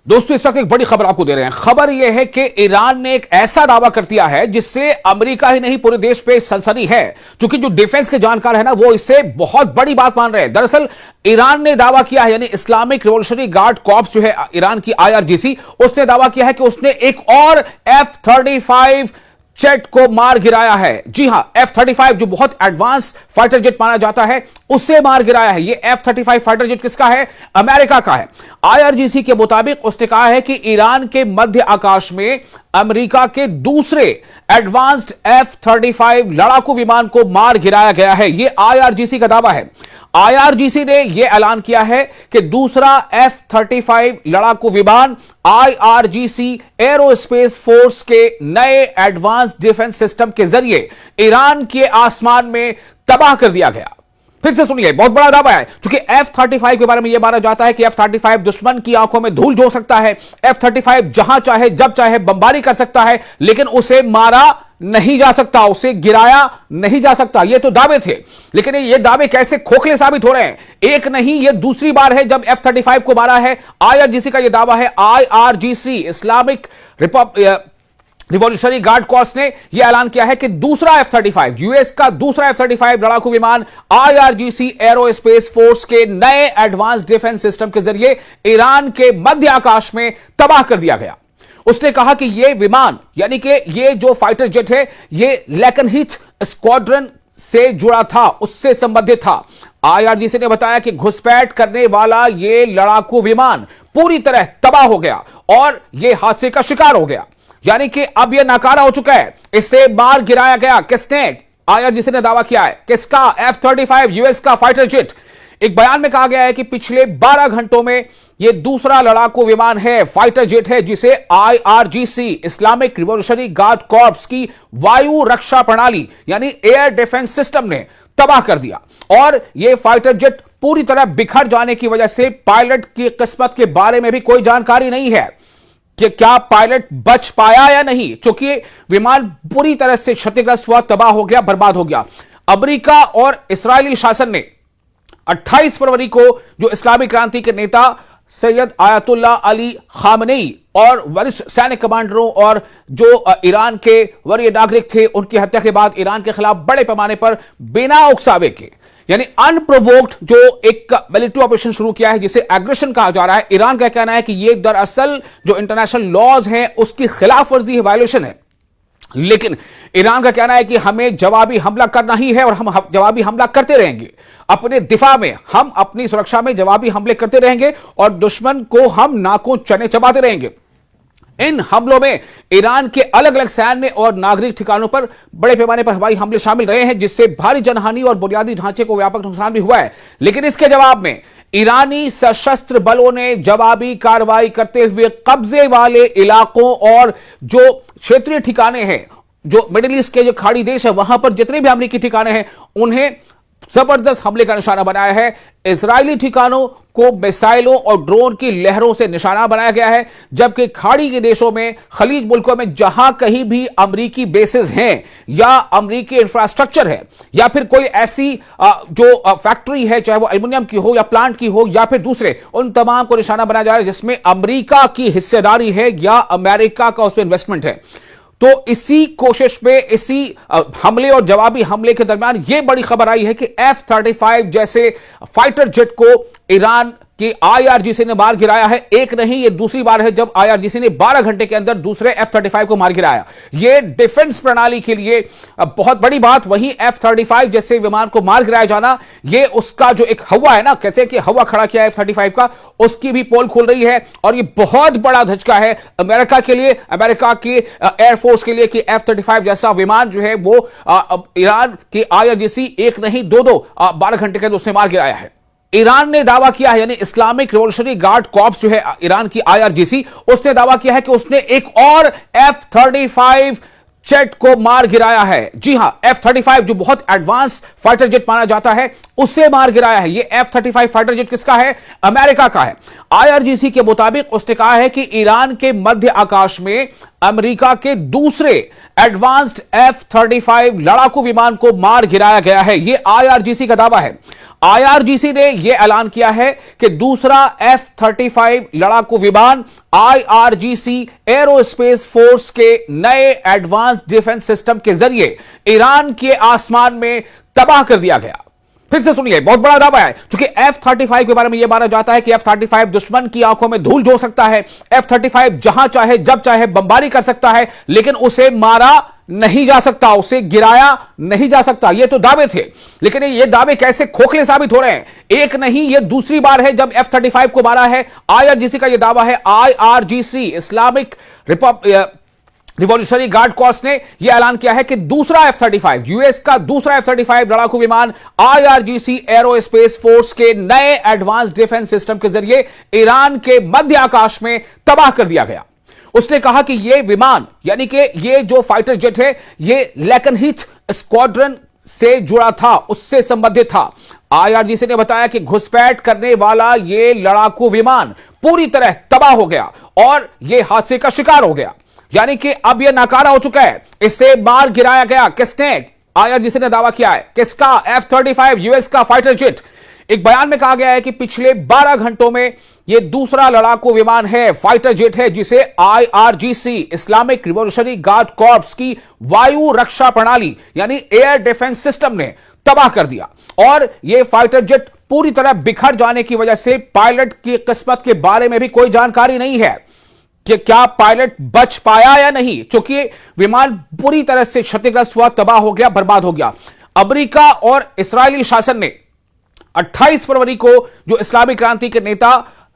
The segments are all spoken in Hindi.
दोस्तों इस वक्त एक बड़ी खबर आपको दे रहे हैं। खबर यह है कि ईरान ने एक ऐसा दावा कर दिया है जिससे अमेरिका ही नहीं पूरे देश पे सनसनी है, क्योंकि जो डिफेंस के जानकार है ना वो इससे बहुत बड़ी बात मान रहे हैं। दरअसल ईरान ने दावा किया है, यानी इस्लामिक रिवॉल्यूशनरी गार्ड कॉर्प्स जो है ईरान की IRGC, उसने दावा किया है कि उसने एक और F-35 जेट को मार गिराया है। जी हां, F-35 जो बहुत एडवांस फाइटर जेट माना जाता है उससे मार गिराया है। ये F-35 फाइटर जेट किसका है? अमेरिका का है। IRGC के मुताबिक उसने कहा है कि ईरान के मध्य आकाश में अमेरिका के दूसरे एडवांस्ड F-35 लड़ाकू विमान को मार गिराया गया है। यह IRGC का दावा है। IRGC ने यह ऐलान किया है कि दूसरा F-35 लड़ाकू विमान IRGC एरोस्पेस फोर्स के नए एडवांस डिफेंस सिस्टम के जरिए ईरान के आसमान में तबाह कर दिया गया। फिर से सुनिए, बहुत बड़ा दावा है, क्योंकि F-35 के बारे में यह माना जाता है कि F-35 दुश्मन की आंखों में धूल झोंक सकता है। F-35 जहां चाहे जब चाहे बमबारी कर सकता है, लेकिन उसे मारा नहीं जा सकता, उसे गिराया नहीं जा सकता। ये तो दावे थे, लेकिन ये दावे कैसे खोखले साबित हो रहे हैं। एक नहीं, ये दूसरी बार है जब F-35 को मारा है। IRGC का यह दावा है। IRGC Islamic revolutionary guard corps ने यह ऐलान किया है कि दूसरा F-35, यूएस का दूसरा F-35 लड़ाकू विमान IRGC एरोस्पेस फोर्स के नए एडवांस डिफेंस सिस्टम के जरिए ईरान के मध्य आकाश में तबाह कर दिया गया। उसने कहा कि यह विमान, यानी कि यह जो फाइटर जेट है, यह लैकनहीथ स्क्वाड्रन से जुड़ा था, उससे संबंधित था। IRGC ने बताया कि घुसपैठ करने वाला यह लड़ाकू विमान पूरी तरह तबाह हो गया और यह हादसे का शिकार हो गया, यानी कि अब यह नाकारा हो चुका है। इससे मार गिराया गया। किसने? IRGC ने दावा किया है। किसका? F-35 यूएस का फाइटर जेट। एक बयान में कहा गया है कि पिछले 12 घंटों में यह दूसरा लड़ाकू विमान है, फाइटर जेट है, जिसे IRGC Islamic revolutionary guard corps की वायु रक्षा प्रणाली यानी एयर डिफेंस सिस्टम ने तबाह कर दिया। और यह फाइटर जेट पूरी तरह बिखर जाने की वजह से पायलट की किस्मत के बारे में भी कोई जानकारी नहीं है कि क्या पायलट बच पाया या नहीं, क्योंकि विमान पूरी तरह से क्षतिग्रस्त हुआ, तबाह हो गया, बर्बाद हो गया। अमेरिका और इस्राएली शासन ने 28 फरवरी को जो इस्लामी क्रांति के नेता सैयद आयतुल्लाह अली खामनेई और वरिष्ठ सैनिक कमांडरों और जो ईरान के वरीय नागरिक थे, उनकी हत्या के बाद ईरान के खिलाफ बड़े पैमाने पर बिना उकसावे के, यानी अनप्रोवोक्ड जो एक मिलिट्री ऑपरेशन शुरू किया है, जिसे एग्रेशन कहा जा रहा है। ईरान का कहना है कि यह दरअसल जो इंटरनेशनल लॉज हैं उसकी खिलाफ वर्जी है, वायलेशन है। लेकिन ईरान का कहना है कि हमें जवाबी हमला करना ही है और हम जवाबी हमला करते रहेंगे। अपने दिफा में, हम अपनी सुरक्षा में जवाबी हमले करते रहेंगे और दुश्मन को हम नाकों चने चबाते रहेंगे। इन हमलों में ईरान के अलग अलग सैन्य और नागरिक ठिकानों पर बड़े पैमाने पर हवाई हमले शामिल रहे हैं, जिससे भारी जनहानि और बुनियादी ढांचे को व्यापक नुकसान भी हुआ है। लेकिन इसके जवाब में ईरानी सशस्त्र बलों ने जवाबी कार्रवाई करते हुए कब्जे वाले इलाकों और जो क्षेत्रीय ठिकाने हैं, जो मिडिल ईस्ट के जो खाड़ी देश है, वहां पर जितने भी अमेरिकी ठिकाने हैं, उन्हें जबरदस्त हमले का निशाना बनाया है। इजरायली ठिकानों को मिसाइलों और ड्रोन की लहरों से निशाना बनाया गया है, जबकि खाड़ी के देशों में, खलीज मुल्कों में जहां कहीं भी अमेरिकी बेसेस हैं या अमेरिकी इंफ्रास्ट्रक्चर है या फिर कोई ऐसी जो फैक्ट्री है, चाहे वो एल्युमिनियम की हो या प्लांट की हो या फिर दूसरे, उन तमाम को निशाना बनाया जा रहा है जिसमें अमेरिका की हिस्सेदारी है या अमेरिका का उसमें इन्वेस्टमेंट है। तो इसी कोशिश में, इसी हमले और जवाबी हमले के दरमियान यह बड़ी खबर आई है कि F-35 जैसे फाइटर जेट को ईरान की IRGC ने मार गिराया है। एक नहीं, यह दूसरी बार है जब IRGC ने 12 घंटे के अंदर दूसरे F-35 को मार गिराया। यह डिफेंस प्रणाली के लिए बहुत बड़ी बात। वहीं F-35 जैसे विमान को मार गिराया जाना, यह उसका जो एक हवा है ना, कैसे कि हवा खड़ा किया F-35 का, उसकी भी पोल खुल रही है। और यह बहुत बड़ा धचका है अमेरिका के लिए, अमेरिका की एयरफोर्स के लिए कि F-35 जैसा विमान जो है वो ईरान की IRGC एक नहीं, दो 12 घंटे के अंदर उसने मार गिराया है। ईरान ने दावा किया है, यानी इस्लामिक रिवॉल्यूशनरी गार्ड कॉर्प्स जो है ईरान की IRGC, उसने दावा किया है कि उसने एक और F-35 जेट को मार गिराया है। जी हां, F-35 जो बहुत एडवांस फाइटर जेट माना जाता है, उससे मार गिराया है। यह F-35 फाइटर जेट किसका है? अमेरिका का है। IRGC के मुताबिक उसने कहा है कि ईरान के मध्य आकाश में अमेरिका के दूसरे एडवांस्ड F-35 लड़ाकू विमान को मार गिराया गया है। यह IRGC का दावा है। आईआरजीसी ने यह ऐलान किया है कि दूसरा F-35 लड़ाकू विमान आईआरजीसी एरोस्पेस फोर्स के नए एडवांस डिफेंस सिस्टम के जरिए ईरान के आसमान में तबाह कर दिया गया। फिर से सुनिए, बहुत बड़ा दावा है, क्योंकि F-35 के बारे में यह माना जाता है कि F-35 दुश्मन की आंखों में धूल झोंक सकता है। F-35 जहां चाहे जब चाहे बमबारी कर सकता है, लेकिन उसे मारा नहीं जा सकता, उसे गिराया नहीं जा सकता। ये तो दावे थे, लेकिन ये दावे कैसे खोखले साबित हो रहे हैं। एक नहीं, ये दूसरी बार है जब F-35 को मारा है। आईआरजीसी का यह दावा है, IRGC Islamic revolutionary guard corps ने यह ऐलान किया है कि दूसरा F-35 यूएस का दूसरा F-35 लड़ाकू विमान आईआरजीसी एरोस्पेस फोर्स के नए एडवांस डिफेंस सिस्टम के जरिए ईरान के मध्य आकाश में तबाह कर दिया गया। उसने कहा कि यह विमान, यानी कि यह जो फाइटर जेट है, यह लैकनहीथ स्क्वाड्रन से जुड़ा था, उससे संबंधित था। आईआरजीसी ने बताया कि घुसपैठ करने वाला यह लड़ाकू विमान पूरी तरह तबाह हो गया और यह हादसे का शिकार हो गया, यानी कि अब यह नाकारा हो चुका है। इससे मार गिराया गया। किसने? आईआरजीसी ने दावा किया है। किसका? F-35 यूएस का फाइटर जेट। एक बयान में कहा गया है कि पिछले 12 घंटों में यह दूसरा लड़ाकू विमान है, फाइटर जेट है, जिसे IRGC Islamic revolutionary guard corps की वायु रक्षा प्रणाली यानी एयर डिफेंस सिस्टम ने तबाह कर दिया। और यह फाइटर जेट पूरी तरह बिखर जाने की वजह से पायलट की किस्मत के बारे में भी कोई जानकारी नहीं है कि क्या पायलट बच पाया या नहीं, क्योंकि विमान पूरी तरह से क्षतिग्रस्त हुआ, तबाह हो गया, बर्बाद हो गया। अमेरिका और इस्राएली शासन ने 28 फरवरी को जो इस्लामी क्रांति के नेता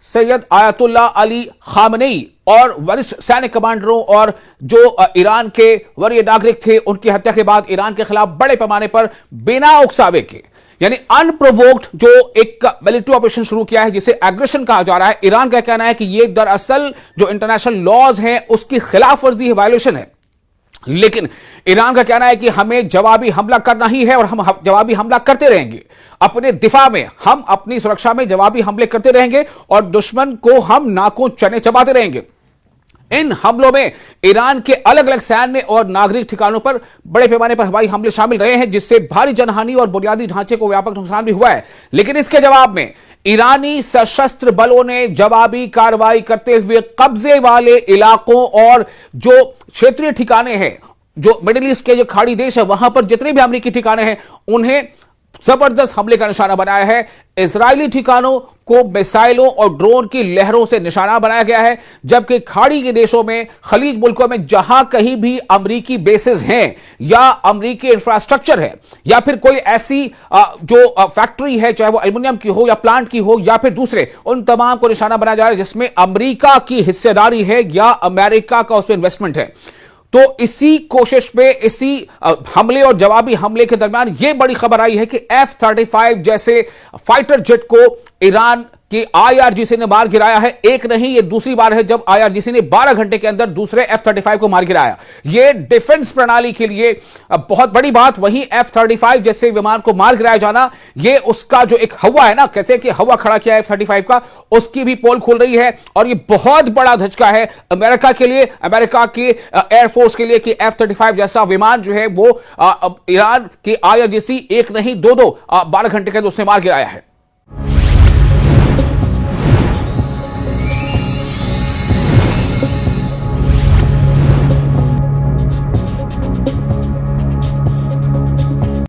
सैयद आयतुल्लाह अली खामनेई और वरिष्ठ सैन्य कमांडरों और जो ईरान के वरीय नागरिक थे, उनकी हत्या के बाद ईरान के खिलाफ बड़े पैमाने पर बिना उकसावे के, यानी अनप्रोवोक्ड जो एक मिलिट्री ऑपरेशन शुरू किया है, जिसे एग्रेशन कहा जा रहा है। ईरान का कहना है कि यह दरअसल जो इंटरनेशनल लॉज हैं उसकी खिलाफ वर्जी है, वायलेशन है। लेकिन ईरान का कहना है कि हमें जवाबी हमला करना ही है और हम जवाबी हमला करते रहेंगे। अपने दिफा में, हम अपनी सुरक्षा में जवाबी हमले करते रहेंगे और दुश्मन को हम नाकों चने चबाते रहेंगे। इन हमलों में ईरान के अलग अलग सैन्य और नागरिक ठिकानों पर बड़े पैमाने पर हवाई हमले शामिल रहे हैं, जिससे भारी जनहानि और बुनियादी ढांचे को व्यापक नुकसान भी हुआ है। लेकिन इसके जवाब में ईरानी सशस्त्र बलों ने जवाबी कार्रवाई करते हुए कब्जे वाले इलाकों और जो क्षेत्रीय ठिकाने हैं, जो मिडिल ईस्ट के जो खाड़ी देश है, वहां पर जितने भी अमेरिकी ठिकाने हैं, उन्हें जबरदस्त हमले का निशाना बनाया है। इजरायली ठिकानों को मिसाइलों और ड्रोन की लहरों से निशाना बनाया गया है, जबकि खाड़ी के देशों में, खलीज मुल्कों में जहां कहीं भी अमेरिकी बेसेस हैं या अमेरिकी इंफ्रास्ट्रक्चर है या फिर कोई ऐसी जो फैक्ट्री है, चाहे वो एल्युमिनियम की हो या प्लांट की हो या फिर दूसरे, उन तमाम को निशाना बनाया जा रहा है जिसमें अमेरिका की हिस्सेदारी है या अमेरिका का उसमें इन्वेस्टमेंट है। तो इसी कोशिश में, इसी हमले और जवाबी हमले के दरमियान यह बड़ी खबर आई है कि F-35 जैसे फाइटर जेट को ईरान की आईआरजीसी ने मार गिराया है। एक नहीं, यह दूसरी बार है जब आईआरजीसी ने 12 घंटे के अंदर दूसरे F-35 को मार गिराया। यह डिफेंस प्रणाली के लिए बहुत बड़ी बात। वहीं F-35 जैसे विमान को मार गिराया जाना, यह उसका जो एक हवा है ना, कैसे कि हवा खड़ा किया F-35 का, उसकी भी पोल खुल रही है। और यह बहुत बड़ा धचका है अमेरिका के लिए, अमेरिका की एयरफोर्स के लिए कि F-35 जैसा विमान जो है वो ईरान की आईआरजीसी एक नहीं, दो 12 घंटे के अंदर उसने मार गिराया है।